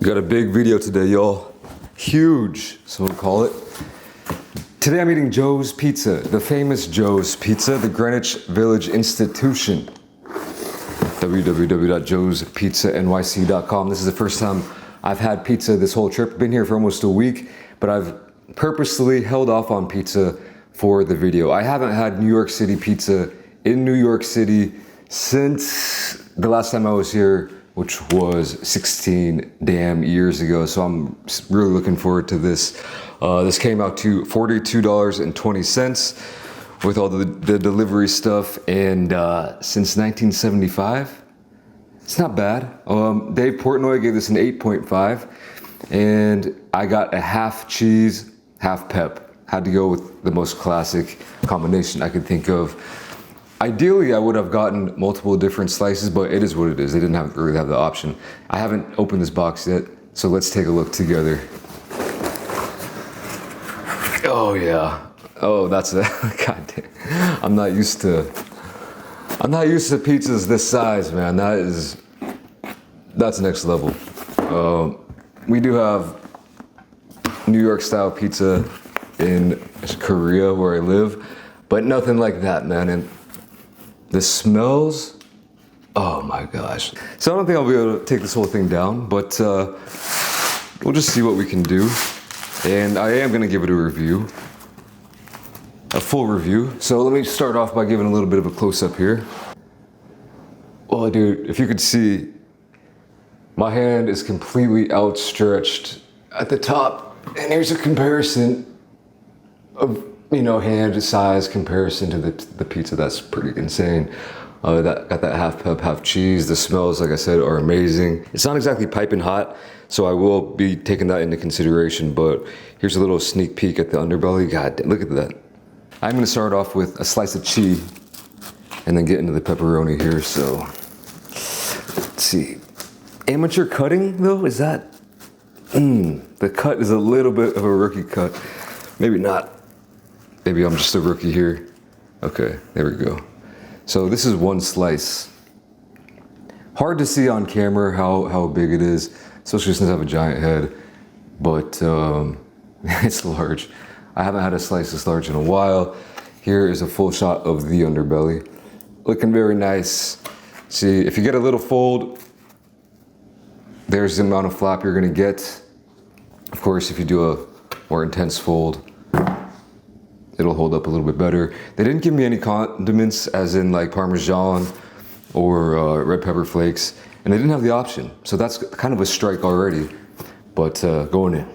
Got a big video today, y'all. Huge, some would call it. Today I'm eating Joe's Pizza, the famous Joe's Pizza, the Greenwich Village institution. www.joespizzanyc.com. This is the first time I've had pizza this whole trip. Been here for almost a week, but I've purposely held off on pizza for the video. I haven't had New York City pizza in New York City since the last time I was here, which was 16 damn years ago. So I'm really looking forward to this. This came out to $42.20 with all the delivery stuff. And since 1975, it's not bad. Dave Portnoy gave this an 8.5. And I got a half cheese, half pep. Had to go with the most classic combination I could think of. Ideally, I would have gotten multiple different slices, but it is what it is. They didn't really have the option. I haven't opened this box yet, so let's take a look together. Oh yeah. Oh, that's a god damn. I'm not used to pizzas this size, man. That's next level. We do have New York style pizza in Korea where I live, but nothing like that, man. And the smells, oh my gosh. So I don't think I'll be able to take this whole thing down, but we'll just see what we can do. And I am gonna give it a review, a full review. So let me start off by giving a little bit of a close-up here. Well, dude, if you could see, my hand is completely outstretched at the top. And here's a comparison of, you know, hand size comparison to the pizza. That's pretty insane. Got that half pep, half cheese. The smells, like I said, are amazing. It's not exactly piping hot, so I will be taking that into consideration, but here's a little sneak peek at the underbelly. God damn, look at that. I'm gonna start off with a slice of cheese and then get into the pepperoni here, so. Let's see. Amateur cutting though, is that? The cut is a little bit of a rookie cut. Maybe not. Maybe I'm just a rookie here. Okay, there we go. So this is one slice. Hard to see on camera how big it is, especially since I have a giant head, but it's large. I haven't had a slice this large in a while. Here is a full shot of the underbelly. Looking very nice. See, if you get a little fold, there's the amount of flap you're gonna get. Of course, if you do a more intense fold, it'll hold up a little bit better. They didn't give me any condiments, as in like Parmesan or red pepper flakes, and they didn't have the option. So that's kind of a strike already, but going in.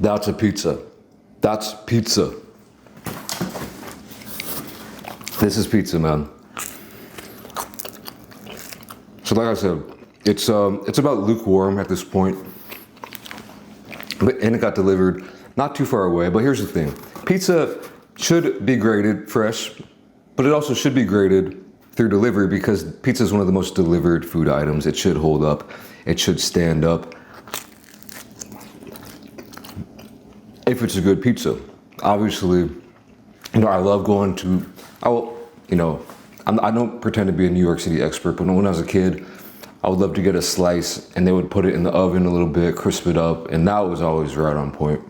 That's a pizza. That's pizza. This is pizza, man. So like I said, it's about lukewarm at this point. And it got delivered not too far away, but here's the thing. Pizza should be graded fresh, but it also should be graded through delivery because pizza is one of the most delivered food items. It should hold up. It should stand up. If it's a good pizza. Obviously, you know, I love going to, I don't pretend to be a New York City expert, but when I was a kid, I would love to get a slice and they would put it in the oven a little bit, crisp it up, and that was always right on point.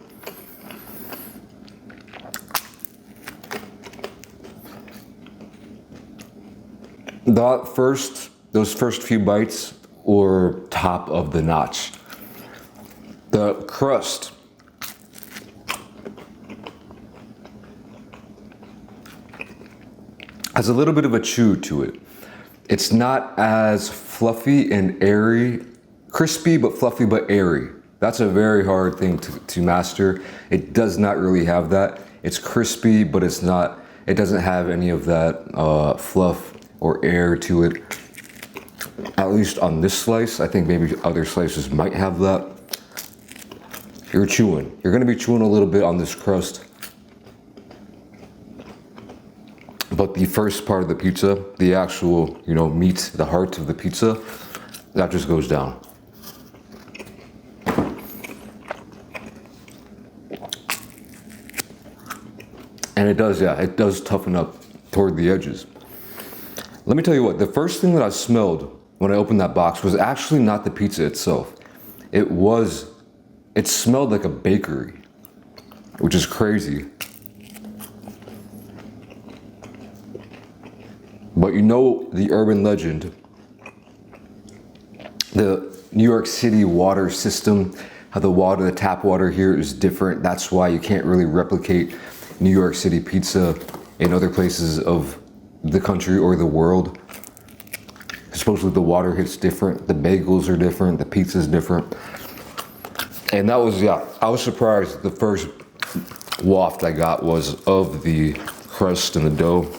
Those first few bites were top of the notch. The crust, has a little bit of a chew to it. It's not as fluffy and airy, crispy but fluffy but airy. That's a very hard thing to master. It does not really have that. It's crispy, but it doesn't have any of that fluff or air to it. At least on this slice. I think maybe other slices might have that. You're chewing. You're gonna be chewing a little bit on this crust. But the first part of the pizza, the actual, meat, the heart of the pizza, that just goes down. And it does toughen up toward the edges. Let me tell you what, the first thing that I smelled when I opened that box was actually not the pizza itself. It smelled like a bakery, which is crazy. But the urban legend, the New York City water system, how the tap water here is different. That's why you can't really replicate New York City pizza in other places of the country or the world. Supposedly the water hits different, the bagels are different, the pizza's different. And that was, I was surprised. The first waft I got was of the crust and the dough.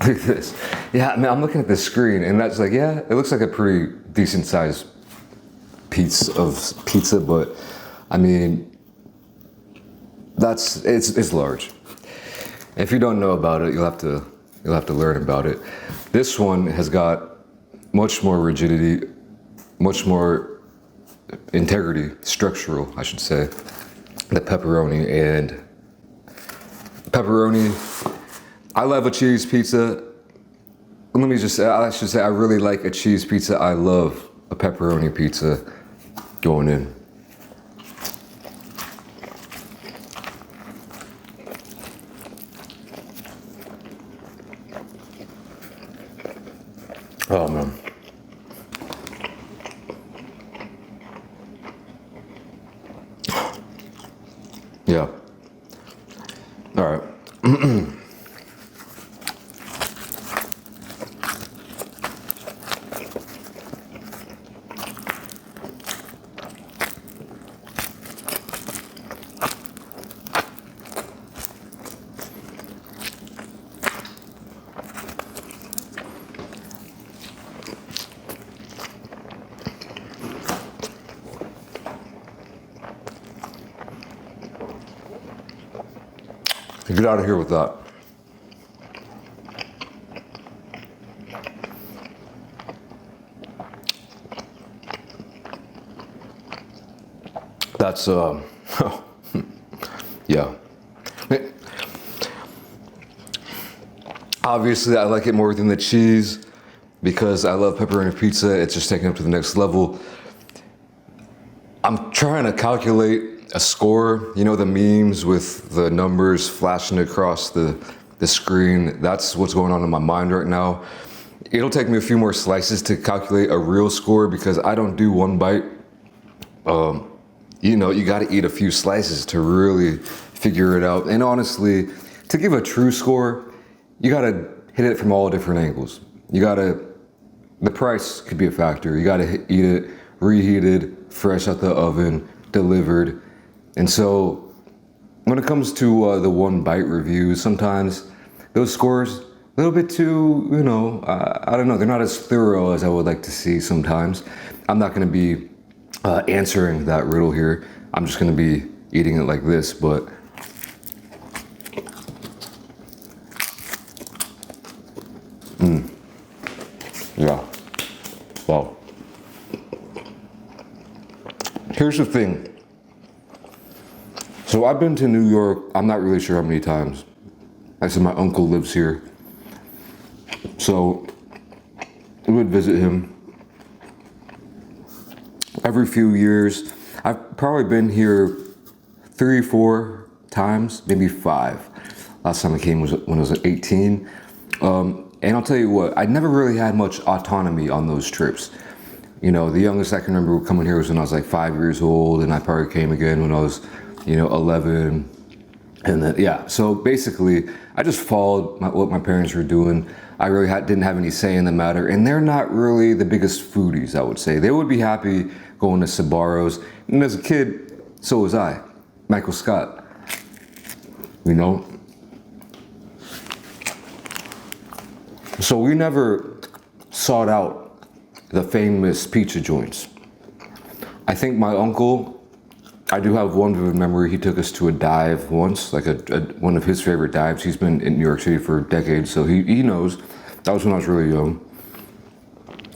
Look at this. Yeah, man, I'm looking at the screen and that's like, it looks like a pretty decent sized piece of pizza, but I mean, it's large. If you don't know about it, you'll have to learn about it. This one has got much more rigidity, much more integrity, structural, I should say. The pepperoni, I love a cheese pizza. Let me just say, I should say I really like a cheese pizza. I love a pepperoni pizza going in. Oh man. Yeah. All right. Get out of here with that. That's, yeah. Obviously, I like it more than the cheese because I love pepperoni pizza. It's just taken up to the next level. I'm trying to calculate a score, the memes with the numbers flashing across the screen. That's what's going on in my mind right now. It'll take me a few more slices to calculate a real score because I don't do one bite. You got to eat a few slices to really figure it out. And honestly, to give a true score, you got to hit it from all different angles. The price could be a factor. You got to eat it reheated, fresh out the oven, delivered. And so when it comes to the one bite reviews, sometimes those scores a little bit too, I don't know, they're not as thorough as I would like to see sometimes. I'm not going to be answering that riddle here. I'm just going to be eating it like this, but yeah, wow. Here's the thing. So I've been to New York, I'm not really sure how many times. I said my uncle lives here. So we would visit him every few years. I've probably been here 3, 4 times, maybe 5. Last time I came was when I was 18. And I'll tell you what, I never really had much autonomy on those trips. The youngest I can remember coming here was when I was like 5 years old, and I probably came again when I was 11, and then, so basically I just followed what my parents were doing. I really didn't have any say in the matter, and they're not really the biggest foodies, I would say. They would be happy going to Sbarro's, and as a kid, so was I, Michael Scott, So we never sought out the famous pizza joints. I think my uncle, I do have one vivid memory. He took us to a dive once, like one of his favorite dives. He's been in New York City for decades, so he knows. That was when I was really young.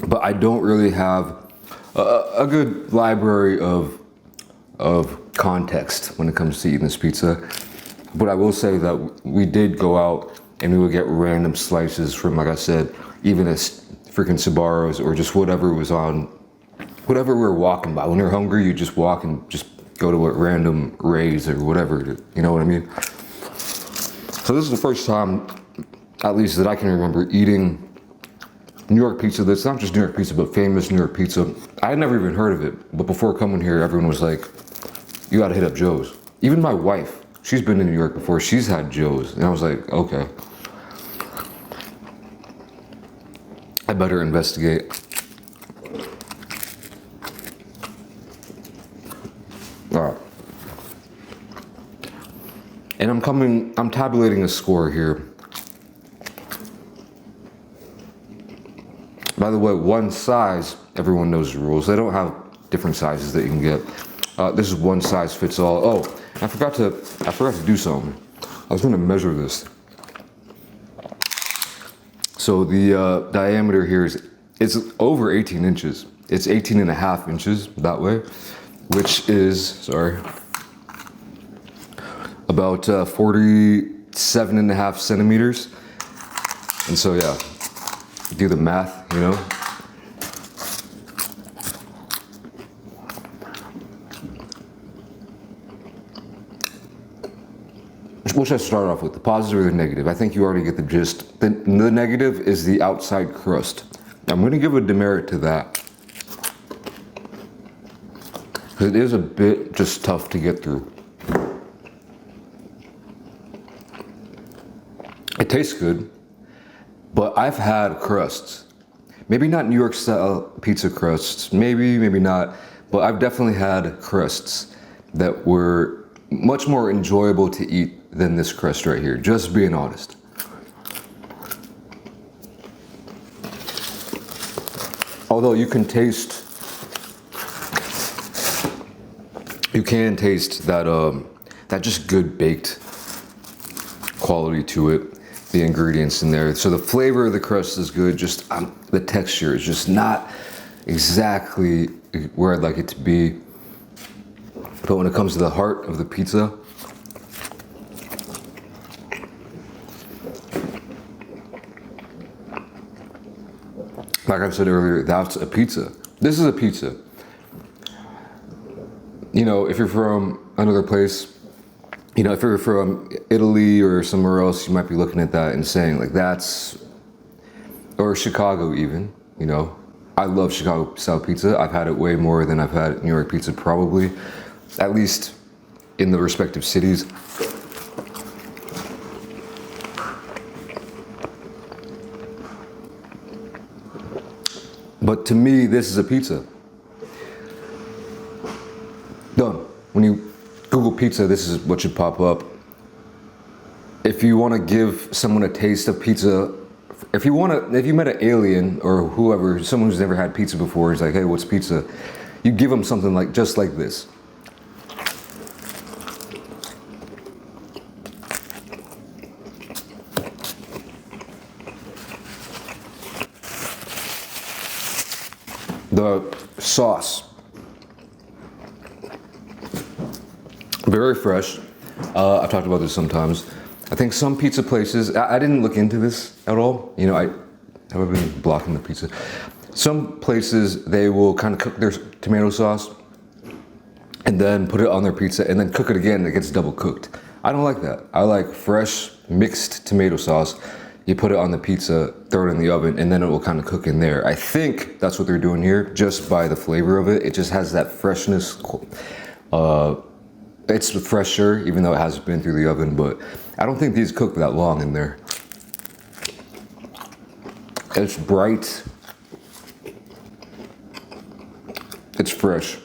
But I don't really have a good library of context when it comes to eating this pizza. But I will say that we did go out and we would get random slices from, like I said, even a freaking Sbarro's or just whatever was on, whatever we were walking by. When you're hungry, you just walk and just go to a random Ray's or whatever, you know what I mean? So this is the first time, at least that I can remember, eating New York pizza that's not just New York pizza, but famous New York pizza. I had never even heard of it, but before coming here, everyone was like, you gotta hit up Joe's. Even my wife, she's been in New York before, she's had Joe's. And I was like, okay. I better investigate. All right. And I'm tabulating a score here. By the way, one size, everyone knows the rules. They don't have different sizes that you can get. This is one size fits all. Oh, I forgot to do something. I was gonna measure this. So the diameter here is over 18 inches. It's 18 and a half inches that way, which is, sorry, about 47 and a half centimeters. And so yeah, do the math, you know. What should I start off with, the positive or the negative? I think you already get the gist. The negative is the outside crust. I'm gonna give a demerit to that. It is a bit just tough to get through. It tastes good, but I've had crusts. Maybe not New York style pizza crusts, maybe not, but I've definitely had crusts that were much more enjoyable to eat than this crust right here, just being honest. Although you can taste that just good baked quality to it, the ingredients in there. So the flavor of the crust is good, just the texture is just not exactly where I'd like it to be. But when it comes to the heart of the pizza, like I said earlier, that's a pizza. This is a pizza. You know, if you're from another place, you know, if you're from Italy or somewhere else, you might be looking at that and saying, like, that's, or Chicago even, you know. I love Chicago style pizza. I've had it way more than I've had New York pizza probably, at least in the respective cities. But to me, this is a pizza. Done. When you Google pizza, this is what should pop up. If you want to give someone a taste of pizza, if you met an alien or whoever, someone who's never had pizza before, is like, hey, what's pizza? You give them something like just like this. The sauce, very fresh. I've talked about this sometimes. I think some pizza places, I didn't look into this at all. You know, I've been blocking the pizza. Some places, they will kind of cook their tomato sauce and then put it on their pizza and then cook it again. It gets double cooked. I don't like that. I like fresh mixed tomato sauce. You put it on the pizza, throw it in the oven, and then it will kind of cook in there. I think that's what they're doing here, just by the flavor of it. It just has that freshness. It's fresher, even though it hasn't been through the oven, but I don't think these cook that long in there. It's bright. It's fresh.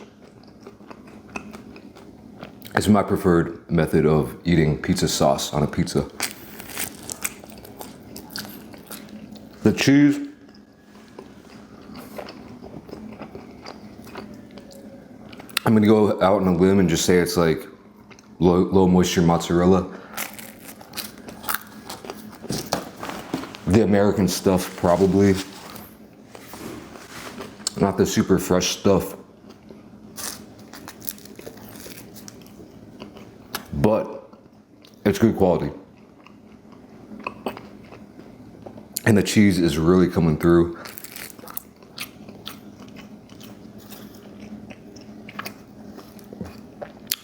It's my preferred method of eating pizza sauce on a pizza. The cheese, I'm gonna go out on a limb and just say it's like low moisture mozzarella. The American stuff, probably. Not the super fresh stuff. But it's good quality. And the cheese is really coming through.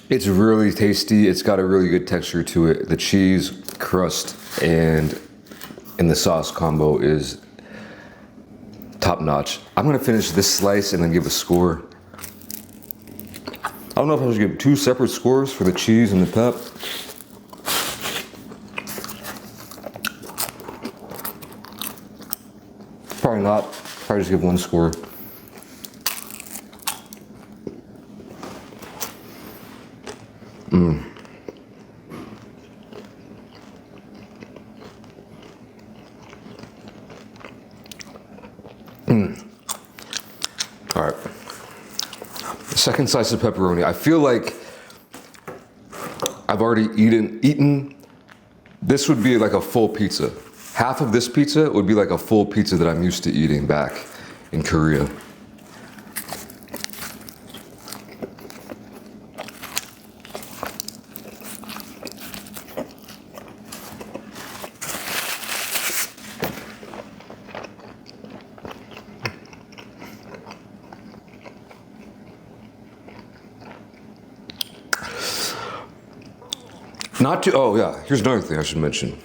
It's really tasty. It's got a really good texture to it. The cheese, crust, and the sauce combo is top notch. I'm gonna finish this slice and then give a score. I don't know if I should give 2 separate scores for the cheese and the pep. Probably not. Probably just give 1 score. All right. Second slice of pepperoni. I feel like I've already eaten. This would be like a full pizza. Half of this pizza would be like a full pizza that I'm used to eating back in Korea. Oh yeah, here's another thing I should mention.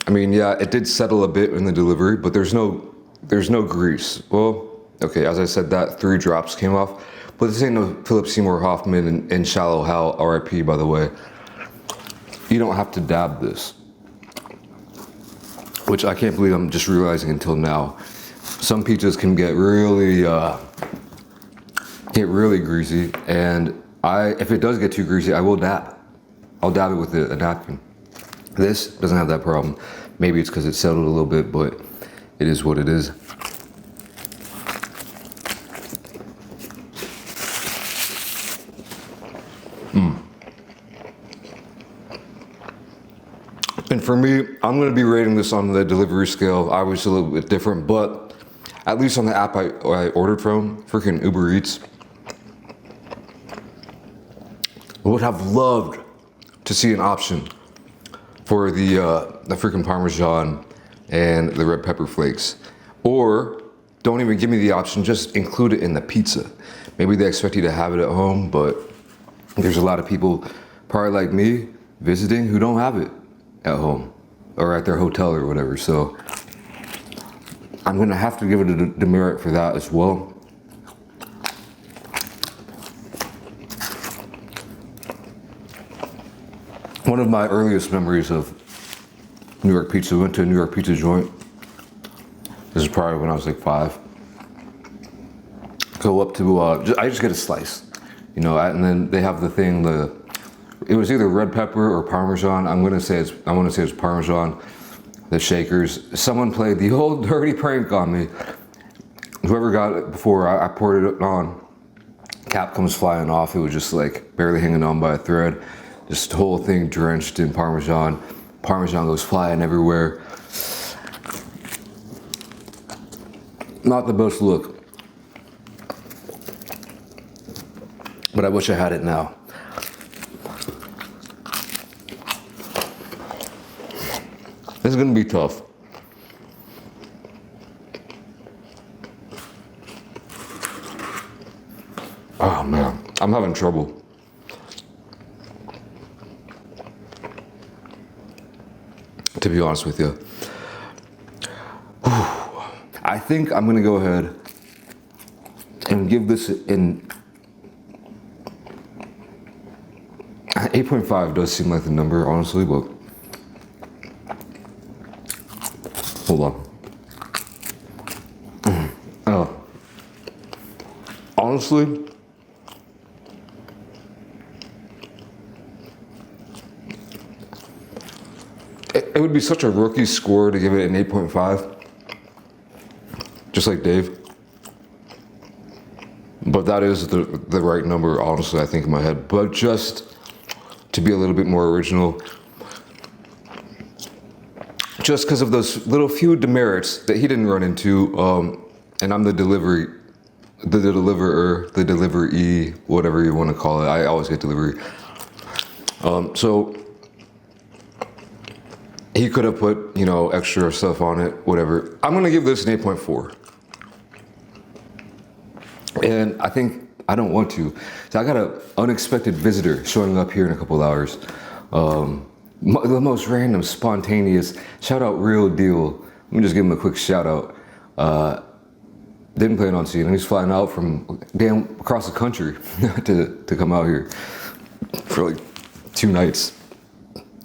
I mean, yeah, it did settle a bit in the delivery, but there's no grease. Well, okay, as I said, that 3 drops came off, but this ain't no Philip Seymour Hoffman and Shallow Hal, RIP, by the way. You don't have to dab this, which I can't believe I'm just realizing until now. Some pizzas can get really greasy, and if it does get too greasy, I will dab. I'll dab it with a napkin. This doesn't have that problem. Maybe it's because it settled a little bit, but it is what it is. And for me, I'm gonna be rating this on the delivery scale, obviously a little bit different, but at least on the app I ordered from, freaking Uber Eats, I would have loved to see an option for the freaking Parmesan and the red pepper flakes. Or don't even give me the option, just include it in the pizza. Maybe they expect you to have it at home, but there's a lot of people, probably like me, visiting who don't have it at home or at their hotel or whatever. So I'm gonna have to give it a demerit for that as well. One of my earliest memories of New York pizza, we went to a New York pizza joint. This is probably when I was like 5. Go up to, I just get a slice, you know, and then they have the thing, it was either red pepper or Parmesan. I want to say it's Parmesan, the shakers. Someone played the old dirty prank on me. Whoever got it before I poured it on, cap comes flying off. It was just like barely hanging on by a thread. Just the whole thing drenched in Parmesan. Parmesan goes flying everywhere. Not the best look, but I wish I had it now. This is gonna be tough. Oh man, I'm having trouble. To be honest with you. I think I'm gonna go ahead and give this an 8.5 does seem like the number, honestly, but hold on. Oh. Honestly, it would be such a rookie score to give it an 8.5, just like Dave. But But that is the right number, honestly, I think, in my head. But just to be a little bit more original, just because of those little few demerits that he didn't run into, and I'm the deliverer, the delivery, whatever you want to call it. I always get delivery. So he could have put, you know, extra stuff on it, whatever. I'm gonna give this an 8.4. And I think I don't want to. So I got an unexpected visitor showing up here in a couple hours. The most random, spontaneous, shout out Real Deal. Let me just give him a quick shout out. Didn't plan on seeing him. He's flying out from damn across the country to come out here for like 2 nights.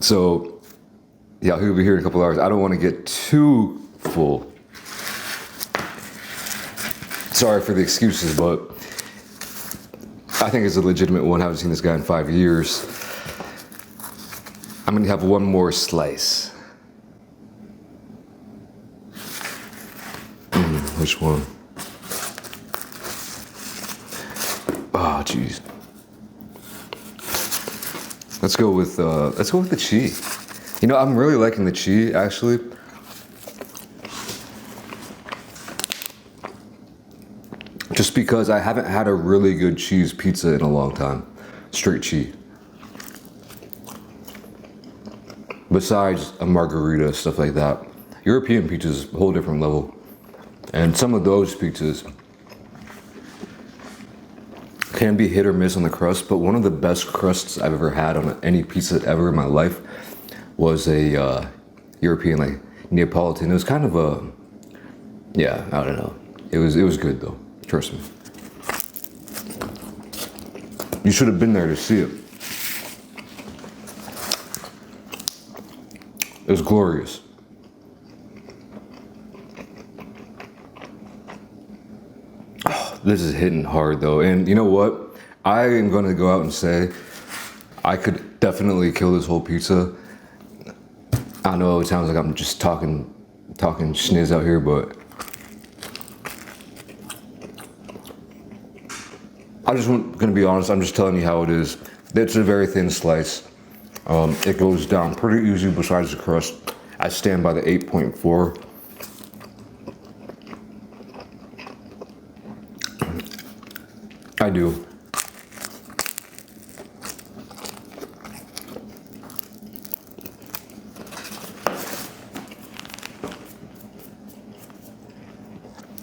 So yeah, he'll be here in a couple hours. I don't want to get too full. Sorry for the excuses, but I think it's a legitimate one. I haven't seen this guy in 5 years. I'm gonna have one more slice. Which one? Oh, jeez. Let's go with the cheese. You know, I'm really liking the cheese, actually. Just because I haven't had a really good cheese pizza in a long time. Straight cheese. Besides a margarita, stuff like that. European pizza is a whole different level. And some of those pizzas can be hit or miss on the crust, but one of the best crusts I've ever had on any pizza ever in my life was a European, like Neapolitan. It was kind of a, yeah, I don't know. It was good though. Trust me. You should have been there to see it. It was glorious. Oh, this is hitting hard though. And you know what? I am gonna go out and say I could definitely kill this whole pizza. I know it sounds like I'm just talking schniz out here, but I'm just gonna be honest, I'm just telling you how it is. It's a very thin slice. It goes down pretty easy besides the crust. I stand by the 8.4. I do.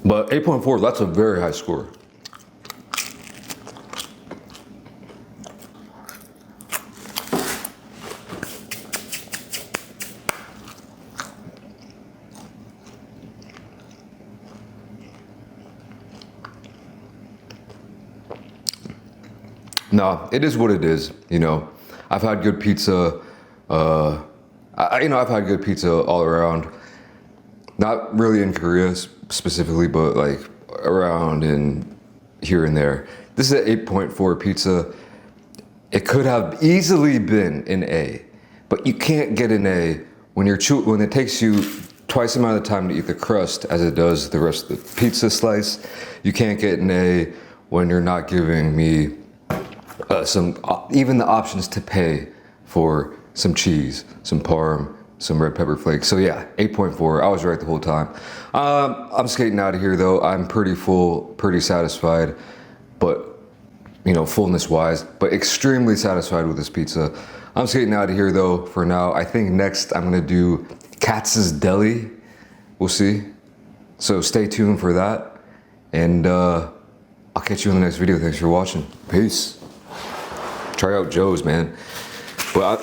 But 8.4, that's a very high score. No, it is what it is. You know, I've had good pizza. I've had good pizza all around. Not really in Korea specifically, but like around and here and there. This is an 8.4 pizza. It could have easily been an A, but you can't get an A when it takes you twice the amount of time to eat the crust as it does the rest of the pizza slice. You can't get an A when you're not giving me even the options to pay for some cheese, some parm, some red pepper flakes. So yeah, 8.4, I was right the whole time. I'm skating out of here though. I'm pretty full, pretty satisfied, but you know, fullness wise, but extremely satisfied with this pizza. I'm skating out of here though for now. I think next I'm gonna do Katz's Deli. We'll see. So stay tuned for that. And I'll catch you in the next video. Thanks for watching. Peace. Try out Joe's, man. Well,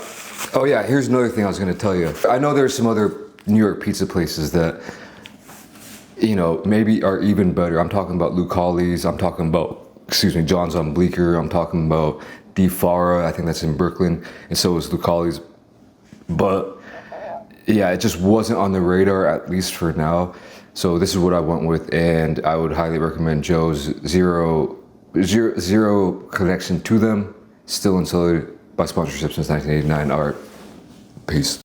oh yeah, here's another thing I was gonna tell you. I know there's some other New York pizza places that, you know, maybe are even better. I'm talking about Lucali's, I'm talking about, John's on Bleecker, I'm talking about Di Fara, I think that's in Brooklyn, and so is Lucali's. But yeah, it just wasn't on the radar, at least for now. So this is what I went with, and I would highly recommend Joe's. Zero connection to them. Still insulated by sponsorship since 1989. All right, peace.